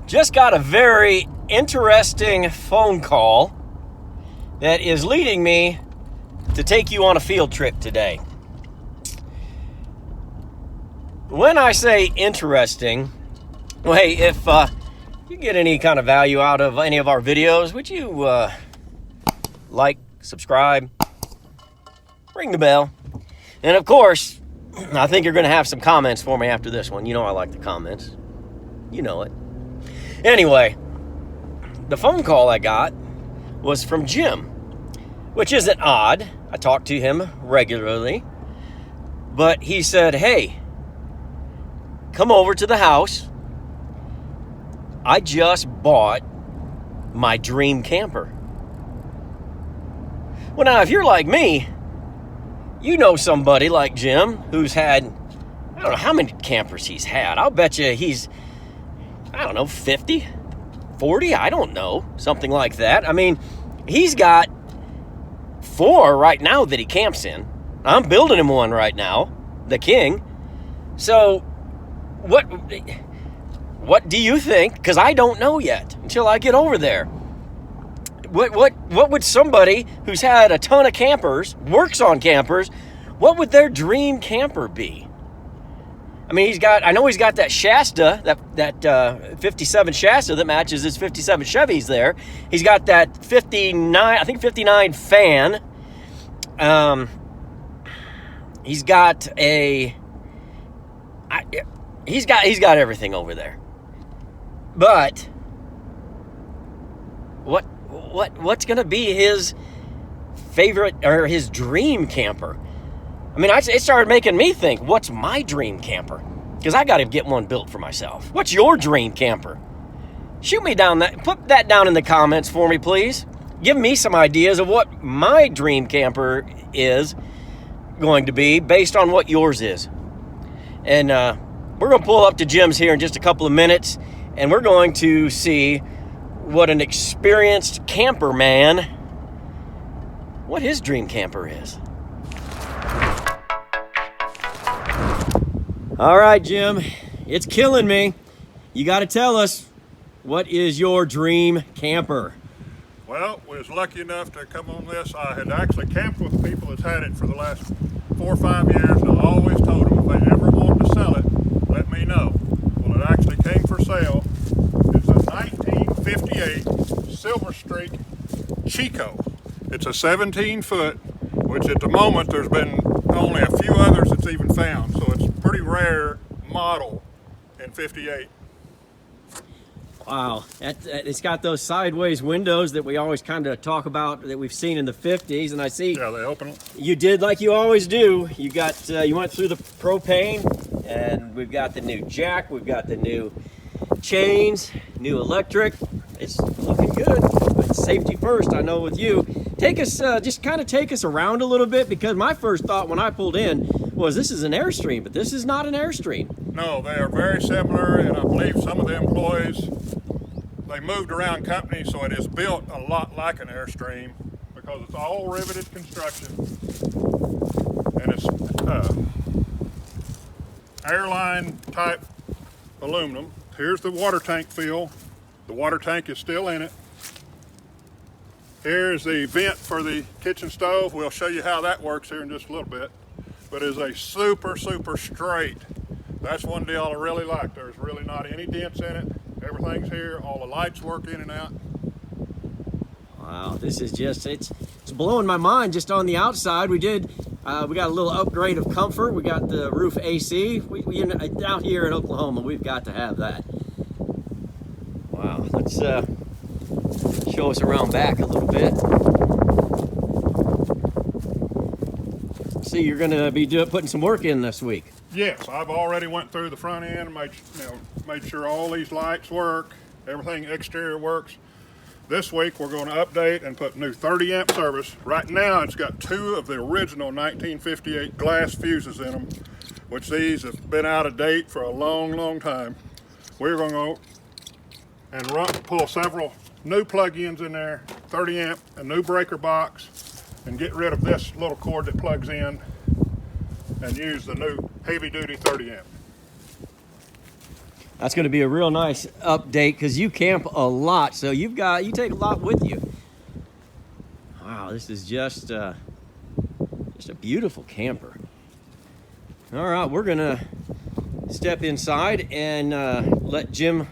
Just got a very interesting phone call that is leading me to take you on a field trip today. When I say interesting, well, hey, if you get any kind of value out of any of our videos, would you like, subscribe, ring the bell, and of course, I think you're going to have some comments for me after this one. You know I like the comments. You know it. Anyway, the phone call I got was from Jim, which isn't odd. I talk to him regularly. But he said, hey, come over to the house. I just bought my dream camper. Well, now, if you're like me, you know somebody like Jim who's had, I don't know how many campers he's had. I'll bet you he's, 50, 40, I don't know, something like that. I mean, he's got 4 right now that he camps in. I'm building him one right now, the King. So, what do you think? Because I don't know yet until I get over there. What would somebody who's had a ton of campers, works on campers, what would their dream camper be? I mean, I know he's got that Shasta, that 57 Shasta that matches his 57 Chevys there. He's got that 59 fan. He's got everything over there. But what's going to be his favorite or his dream camper? I mean, it started making me think, what's my dream camper? Because I got to get one built for myself. What's your dream camper? Shoot me down put that down in the comments for me, please. Give me some ideas of what my dream camper is going to be based on what yours is. And we're going to pull up to Jim's here in just a couple of minutes, and we're going to see what an experienced camper man, what his dream camper is. All right, Jim, it's killing me. You got to tell us, what is your dream camper? Well, we was lucky enough to come on this. I had actually camped with people that's had it for the last 4 or 5 years, and I always told them if they ever wanted to sell it, let me know. Well, it actually came for sale. It's a 1958 Silver Streak Chico. It's a 17-foot, which at the moment there's been only a few others that's even found, so it's a pretty rare model in 58. Wow, it's got those sideways windows that we always kind of talk about that we've seen in the 50s, and I see. Yeah, they open. You did like you always do. You went through the propane, and we've got the new jack, we've got the new chains, new electric. It's looking good. But safety first, I know with you. Take us, just kind of take us around a little bit, because my first thought when I pulled in was this is an Airstream, but this is not an Airstream. No, they are very similar, and I believe some of the employees, they moved around companies, so it is built a lot like an Airstream because it's all riveted construction, and it's airline type aluminum. Here's the water tank fill. The water tank is still in it. Here's the vent for the kitchen stove. We'll show you how that works here in just a little bit. But it's a super, super straight. That's one deal I really like. There's really not any dents in it. Everything's here. All the lights work in and out. Wow, this is just, it's blowing my mind just on the outside. We got a little upgrade of comfort. We got the roof AC. We out here in Oklahoma, we've got to have that. Wow, let's show us around back a little bit. See, you're going to be putting some work in this week. Yes, I've already went through the front end, made sure all these lights work, everything exterior works. This week we're going to update and put new 30 amp service. Right now it's got 2 of the original 1958 glass fuses in them, which these have been out of date for a long, long time. We're going to go and pull several new plug-ins in there, 30 amp, a new breaker box, and get rid of this little cord that plugs in and use the new heavy-duty 30 amp. That's going to be a real nice update because you camp a lot, so you take a lot with you. Wow, this is just a beautiful camper. All right, we're gonna step inside and let Jim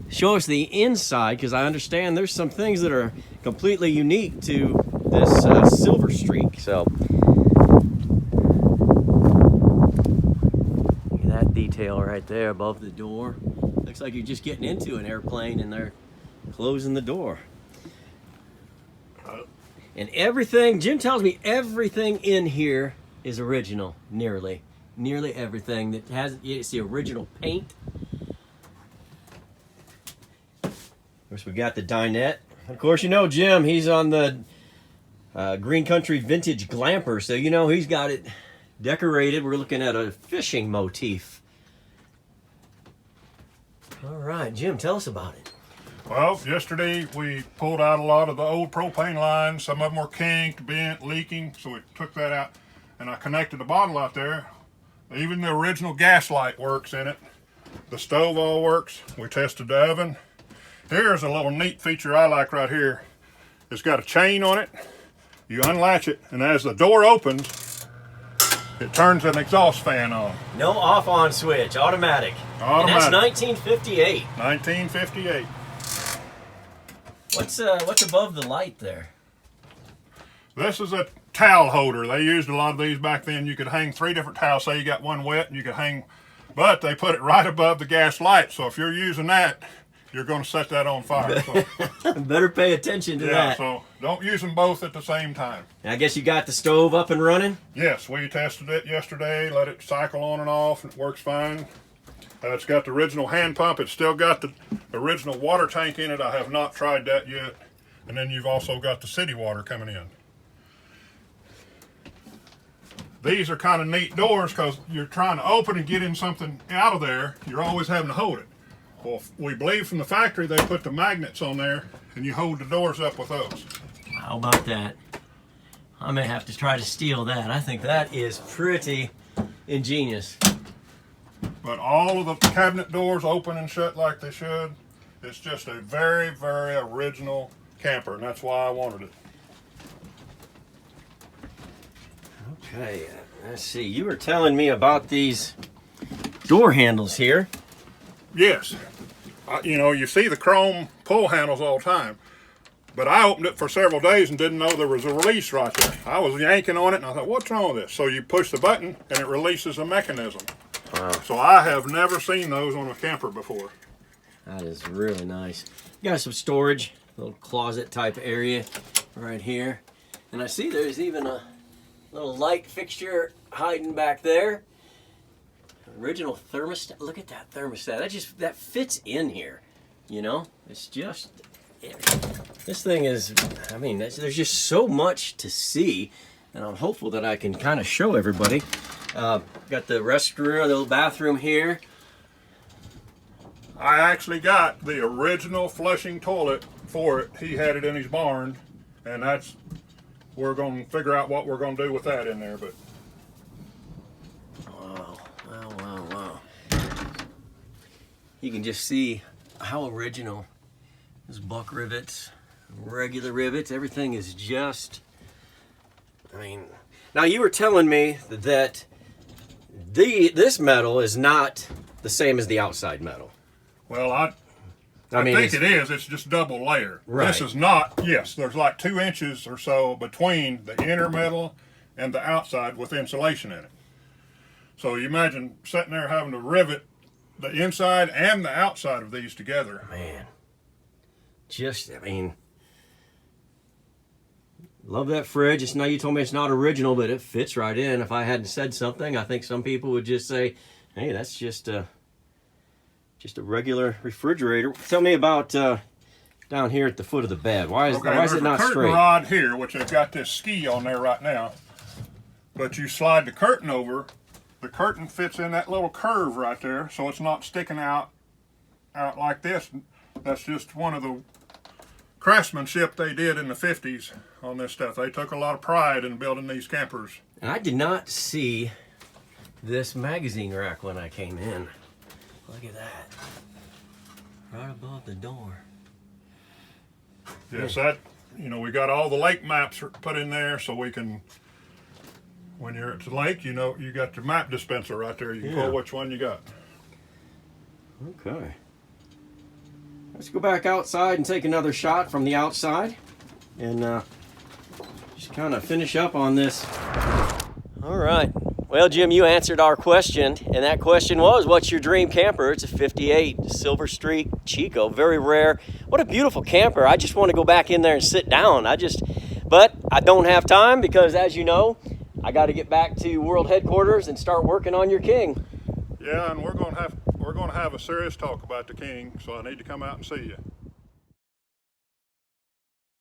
show us the inside, because I understand there's some things that are completely unique to this Silver Streak. So look at that detail right there above the door. Looks like you're just getting into an airplane and they're closing the door. And everything, Jim tells me everything in here is original, nearly everything that has, it's the original paint. Of course, we got the dinette. Of course, you know Jim, he's on the Green Country Vintage Glamper, so you know he's got it decorated. We're looking at a fishing motif. All right, Jim, tell us about it. Well, yesterday we pulled out a lot of the old propane lines. Some of them were kinked, bent, leaking, so we took that out. And I connected the bottle out there. Even the original gas light works in it. The stove all works. We tested the oven. Here's a little neat feature I like right here. It's got a chain on it. You unlatch it, and as the door opens, it turns an exhaust fan on. No off-on switch, automatic. And that's 1958. 1958. What's above the light there? This is a towel holder. They used a lot of these back then. You could hang 3 different towels. Say you got one wet, and you could hang, but they put it right above the gas light. So if you're using that, you're going to set that on fire. So. Better pay attention to that. So don't use them both at the same time. And I guess you got the stove up and running? Yes, we tested it yesterday, let it cycle on and off, and it works fine. It's got the original hand pump. It's still got the original water tank in it. I have not tried that yet. And then you've also got the city water coming in. These are kind of neat doors because you're trying to open and get in something out of there. You're always having to hold it. Well, we believe from the factory they put the magnets on there and you hold the doors up with those. How about that? I may have to try to steal that. I think that is pretty ingenious. But all of the cabinet doors open and shut like they should. It's just a very, very original camper, and that's why I wanted it. Okay, let's see. You were telling me about these door handles here. Yes. You know, you see the chrome pull handles all the time. But I opened it for several days and didn't know there was a release right there. I was yanking on it and I thought, what's wrong with this? So you push the button and it releases a mechanism. Wow. So I have never seen those on a camper before. That is really nice. You got some storage, little closet type area right here. And I see there's even a little light fixture hiding back there. Original thermostat. Look at that thermostat. That fits in here. You know, it's just, this thing is, I mean, there's just so much to see, and I'm hopeful that I can kind of show everybody. Got the restroom, the little bathroom here. I actually got the original flushing toilet for it. He had it in his barn, and we're going to figure out what we're going to do with that in there. But wow. You can just see how original. There's buck rivets, regular rivets, everything is just, I mean, now you were telling me that this metal is not the same as the outside metal. Well, I think it is. It's just double layer. Right. This is not, yes, there's like 2 inches or so between the inner metal and the outside with insulation in it. So you imagine sitting there having to rivet the inside and the outside of these together. Man, just, I mean, love that fridge. It's now, you told me it's not original, but it fits right in. If I hadn't said something, I think some people would just say, hey, that's just a regular refrigerator. Tell me about down here at the foot of the bed. Why is it not straight? There's a curtain rod here, which I've got this ski on there right now. But you slide the curtain over. The curtain fits in that little curve right there, so it's not sticking out like this. That's just one of the craftsmanship they did in the 50s on this stuff. They took a lot of pride in building these campers. And I did not see this magazine rack when I came in. Look at that. Right above the door. Yes, that, we got all the lake maps put in there so we can, when you're at the lake, you got your map dispenser right there. You can pull which one you got. Okay. Let's go back outside and take another shot from the outside and just kind of finish up on this. All right. Well, Jim, you answered our question, and that question was, what's your dream camper? It's a 58 Silver Streak Chico, very rare. What a beautiful camper. I just want to go back in there and sit down. But I don't have time because, as you know, I got to get back to world headquarters and start working on your King. Yeah, and we're going to have a serious talk about the King, so I need to come out and see you.